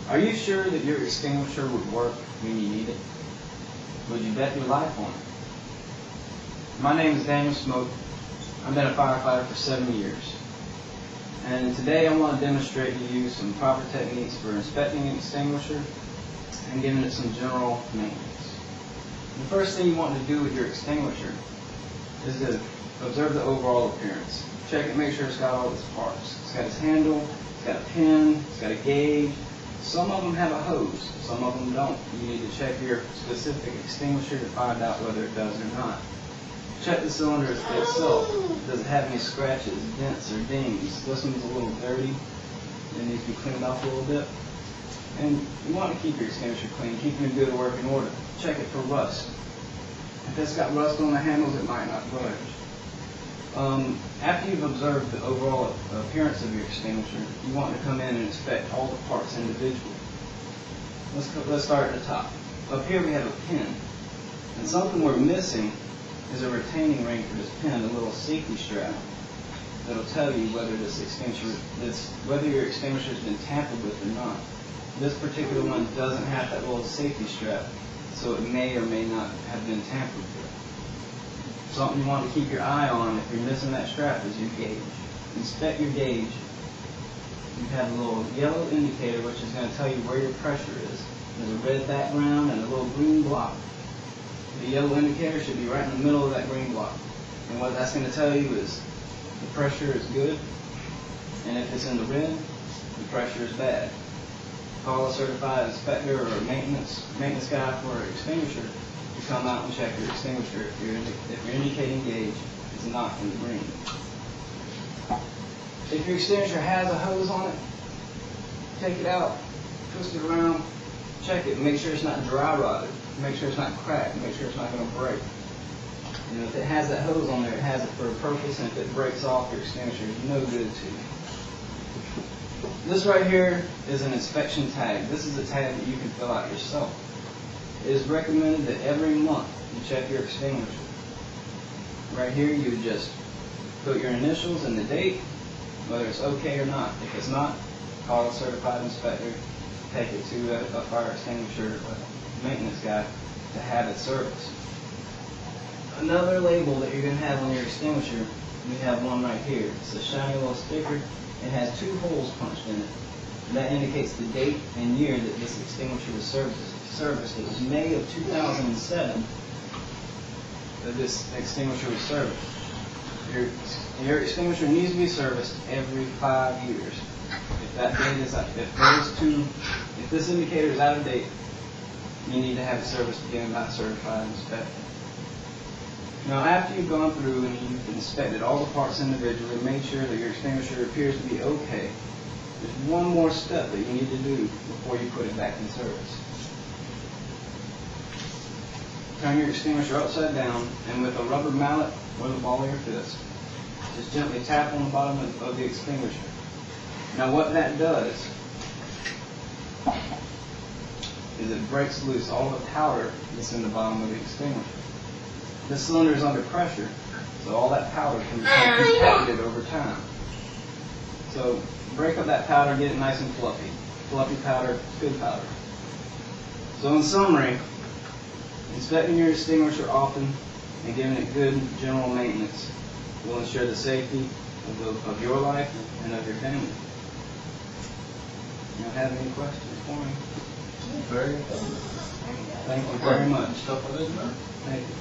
Are you sure that your extinguisher would work when you need it? Would you bet your life on it? My name is Daniel Smoke. I've been a firefighter for 7 years. And today I want to demonstrate to you some proper techniques for inspecting an extinguisher and giving it some general maintenance. The first thing you want to do with your extinguisher is to observe the overall appearance. Check it, make sure it's got all its parts. It's got its handle, it's got a pin, it's got a gauge. Some of them have a hose, some of them don't. You need to check your specific extinguisher to find out whether it does or not. Check the cylinder itself. Does it have any scratches, dents, or dings? This one's a little dirty. It needs to be cleaned off a little bit. And you want to keep your extinguisher clean, keep it in good working order. Check it for rust. If it's got rust on the handles, it might not budge. After you've observed the overall appearance of your extinguisher, you want to come in and inspect all the parts individually. Let's start at the top. Up here we have a pin. And something we're missing is a retaining ring for this pin, a little safety strap that'll tell you whether whether your extinguisher has been tampered with or not. This particular one doesn't have that little safety strap, so it may or may not have been tampered with. Something you want to keep your eye on if you're missing that strap is your gauge. Inspect your gauge. You have a little yellow indicator which is going to tell you where your pressure is. There's a red background and a little green block. The yellow indicator should be right in the middle of that green block. And what that's going to tell you is the pressure is good, and if it's in the red, the pressure is bad. Call a certified inspector or a maintenance guy for an extinguisher to come out and check your extinguisher if your indicating gauge is not in the green. If your extinguisher has a hose on it, take it out, twist it around, check it, make sure it's not dry rotted, make sure it's not cracked, make sure it's not going to break. You know, if it has that hose on there, it has it for a purpose, and if it breaks off, your extinguisher is no good to you. This right here is an inspection tag. This is a tag that you can fill out yourself. It is recommended that every month you check your extinguisher. Right here you just put your initials and the date, whether it's okay or not. If it's not, call a certified inspector, take it to a fire extinguisher maintenance guy to have it serviced. Another label that you're going to have on your extinguisher, we have one right here. It's a shiny little sticker. It has 2 holes punched in it. And that indicates the date and year that this extinguisher was serviced. It was May of 2007 that this extinguisher was serviced. Your extinguisher needs to be serviced every 5 years. If that date is if this indicator is out of date, you need to have it serviced again by a certified inspector. Now, after you've gone through and you've inspected all the parts individually, made sure that your extinguisher appears to be okay, there's one more step that you need to do before you put it back in service. Turn your extinguisher upside down, and with a rubber mallet or the ball of your fist, just gently tap on the bottom of the extinguisher. Now what that does is it breaks loose all the powder that's in the bottom of the extinguisher. This cylinder is under pressure, so all that powder can become compacted over time. So break up that powder, get it nice and fluffy. Fluffy powder, good powder. So in summary, inspecting your extinguisher often and giving it good general maintenance will ensure the safety of your life and of your family. You don't have any questions for me? Very good. Thank you very much. Stuff with it, man. Thank you.